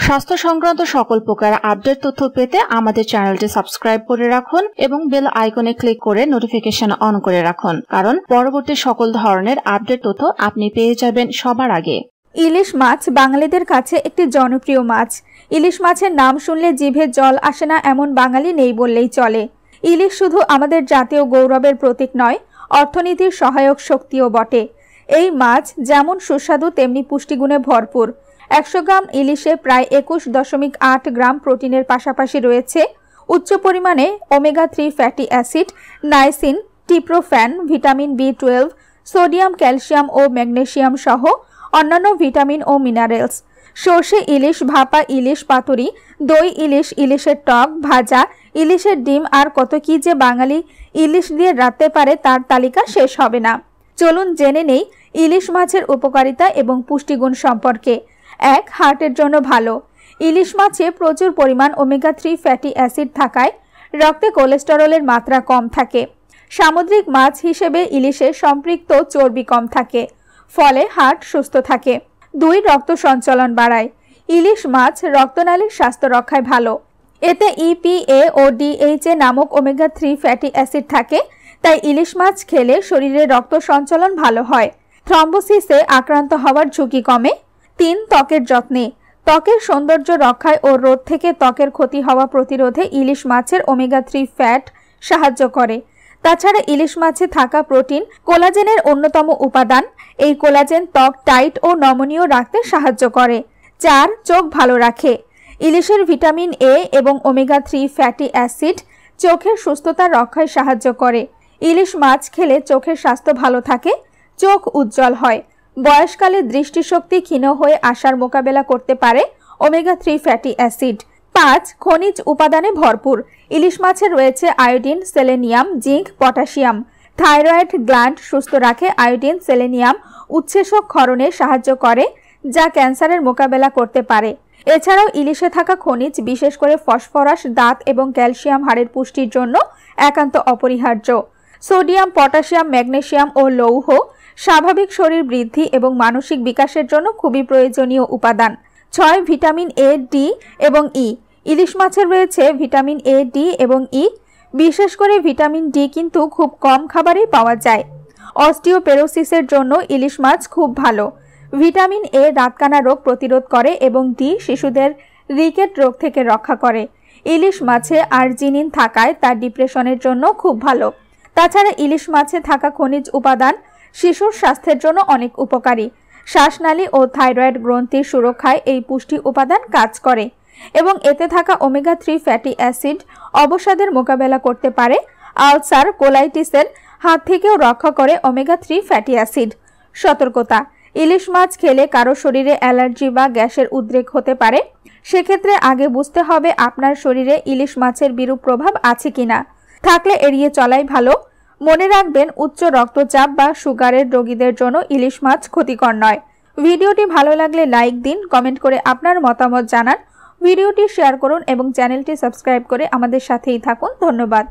স্বাস্থ্য সংক্রান্ত সকল প্রকার আপডেট তথ্য পেতে আমাদের চ্যানেলটি সাবস্ক্রাইব করে রাখুন এবং বেল আইকনে ক্লিক করে নোটিফিকেশন অন করে রাখুন, কারণ পরবর্তী সকল ধরনের আপডেট তথ্য আপনি পেয়ে যাবেন সবার আগে। ইলিশ মাছ বাঙালিদের কাছে একটি জনপ্রিয় মাছ। ইলিশ মাছের নাম শুনলে জিভে জল আসে না এমন বাঙালি নেই বললেই চলে। ইলিশ শুধু আমাদের জাতীয় গৌরবের প্রতীক নয়, অর্থনীতির সহায়ক শক্তিও বটে। এই মাছ যেমন সুস্বাদু তেমনি পুষ্টিগুণে ভরপুর। 100 গ্রাম ইলিশে প্রায় 21.8 গ্রাম প্রোটিনের পাশাপাশি রয়েছে উচ্চ পরিমাণে omega 3 fatty acid, niacin, tryptophan, vitamin B12, sodium, calcium ও ম্যাগনেসিয়াম সহ অন্যান্য ভিটামিন ও মিনারেলস। সর্ষে ইলিশ, ভাপা ইলিশ, পাতুরি, দই ইলিশ, ইলিশের টক, ভাজা, ইলিশের ডিম আর কত কি যে বাঙালি ইলিশ দিয়ে রাঁধতে পারে তার তালিকা শেষ হবে না। চলুন জেনে নেই ইলিশ মাছের উপকারিতা এবং পুষ্টিগুণ সম্পর্কে। 1. হার্টের জন্য ভালো। ইলিশ মাছে প্রচুর পরিমাণ ওমেগা 3 ফ্যাটি অ্যাসিড থাকায় রক্তে কোলেস্টেরলের মাত্রা কম থাকে। সামুদ্রিক মাছ হিসেবে ইলিশে সম্পৃক্ত চর্বি কম থাকে, ফলে হার্ট সুস্থ থাকে। 2. রক্ত সঞ্চালন বাড়ায়। ইলিশ মাছ রক্তনালীর স্বাস্থ্য রক্ষায় ভালো। এতে EPA ও DHA নামক ওমেগা 3 ফ্যাটি অ্যাসিড থাকে, তাই ইলিশ মাছ খেলে শরীরে রক্ত সঞ্চালন ভালো হয়। থ্রম্বোসিসে আক্রান্ত হওয়ার ঝুঁকি কমে। 3. ত্বকের যত্নে। ত্বকের সৌন্দর্য রক্ষায় ও রোদ থেকে ত্বকের ক্ষতি হওয়া প্রতিরোধে ইলিশ মাছের ওমেগা 3 ফ্যাট সাহায্য করে। তাছাড়া ইলিশ মাছে থাকা প্রোটিন কোলাজেনের অন্যতম উপাদান। এই কোলাজেন ত্বক টাইট ও নমনীয় রাখতে সাহায্য করে। 4. চোখ ভালো রাখে। ইলিশের ভিটামিন A এবং ওমেগা 3 ফ্যাটি অ্যাসিড চোখের সুস্থতা রক্ষায় সাহায্য করে। ইলিশ মাছ খেলে চোখের স্বাস্থ্য ভালো থাকে, চোখ উজ্জ্বল হয়। বয়সকালে দৃষ্টিশক্তি ক্ষীণ হয়ে আসার মোকাবেলা করতে পারে ওমেগা 3 ফ্যাটি অ্যাসিড। 5. খনিজ উপাদানে ভরপুর। ইলিশ মাছে রয়েছে iodine, selenium, zinc, potassium. Thyroid gland সুস্থ রাখে। আয়োডিন, সেলেনিয়াম উৎসেচক ক্ষরণে সাহায্য করে, যা ক্যান্সারের মোকাবেলা করতে পারে। এছাড়াও ইলিশে থাকা খনিজ, বিশেষ করে ফসফরাস, দাঁত এবং ক্যালসিয়াম হাড়ের পুষ্টির জন্য একান্ত অপরিহার্য। সোডিয়াম, পটাশিয়াম, ম্যাগনেসিয়াম ও লৌহ স্বাভাবিক শরীর বৃদ্ধি এবং মানসিক বিকাশের জন্য খুবই প্রয়োজনীয় উপাদান। 6. ভিটামিন A, D এবং E। ইলিশ মাছে রয়েছে ভিটামিন A, D এবং E। বিশেষ করে ভিটামিন D কিন্তু খুব কম খাবারেই পাওয়া যায়। অস্টিওপোরোসিসের জন্য ইলিশ মাছ খুব ভালো। ভিটামিন A রাতকানা রোগ প্রতিরোধ করে এবং D শিশুদের রিকেট রোগ থেকে রক্ষা করে। ইলিশ মাছে আর্জিনিন থাকায় তা ডিপ্রেশনের জন্য খুব ভালো। তাছাড়া ইলিশ মাছে থাকা খনিজ উপাদান শিশুর স্বাস্থ্যের জন্য অনেক উপকারী। শ্বাসনালী ও থাইরয়েড গ্রন্থির সুরক্ষায় এই পুষ্টি উপাদান কাজ করে এবং এতে থাকা ওমেগা 3 ফ্যাটি অ্যাসিড অবসাদের মোকাবেলা করতে পারে। আলসার, কোলাইটিসের হাত থেকেও রক্ষা করে ওমেগা 3 ফ্যাটি অ্যাসিড। সতর্কতা: ইলিশ মাছ খেলে কারো শরীরে অ্যালার্জি বা গ্যাসের উদ্রেক হতে পারে। সেক্ষেত্রে আগে বুঝতে হবে আপনার শরীরে ইলিশ মাছের বিরূপ প্রভাব আছে কিনা। থাকলে এড়িয়ে চলাই ভালো। মনে রাখবেন, উচ্চ রক্তচাপ বা সুগারের রোগীদের জন্য ইলিশ মাছ ক্ষতিকর নয়। ভিডিওটি ভালো লাগলে লাইক দিন, কমেন্ট করে আপনার মতামত জানান, ভিডিওটি শেয়ার করুন এবং চ্যানেলটি সাবস্ক্রাইব করে আমাদের সাথেই থাকুন। ধন্যবাদ।